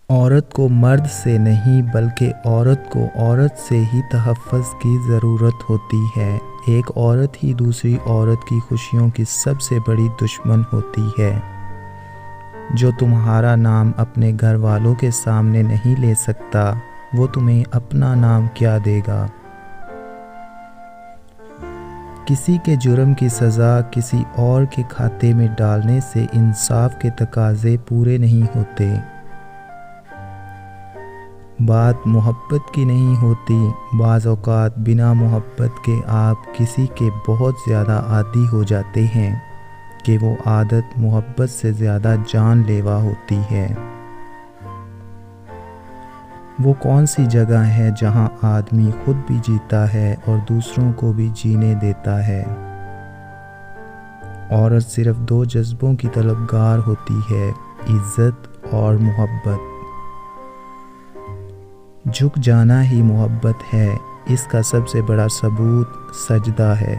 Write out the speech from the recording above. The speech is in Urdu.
عورت کو مرد سے نہیں بلکہ عورت کو عورت سے ہی تحفظ کی ضرورت ہوتی ہے۔ ایک عورت ہی دوسری عورت کی خوشیوں کی سب سے بڑی دشمن ہوتی ہے۔ جو تمہارا نام اپنے گھر والوں کے سامنے نہیں لے سکتا، وہ تمہیں اپنا نام کیا دے گا؟ کسی کے جرم کی سزا کسی اور کے کھاتے میں ڈالنے سے انصاف کے تقاضے پورے نہیں ہوتے۔ بات محبت کی نہیں ہوتی، بعض اوقات بنا محبت کے آپ کسی کے بہت زیادہ عادی ہو جاتے ہیں کہ وہ عادت محبت سے زیادہ جان لیوا ہوتی ہے۔ وہ کون سی جگہ ہے جہاں آدمی خود بھی جیتا ہے اور دوسروں کو بھی جینے دیتا ہے؟ عورت صرف دو جذبوں کی طلبگار ہوتی ہے، عزت اور محبت۔ جھک جانا ہی محبت ہے، اس کا سب سے بڑا ثبوت سجدہ ہے۔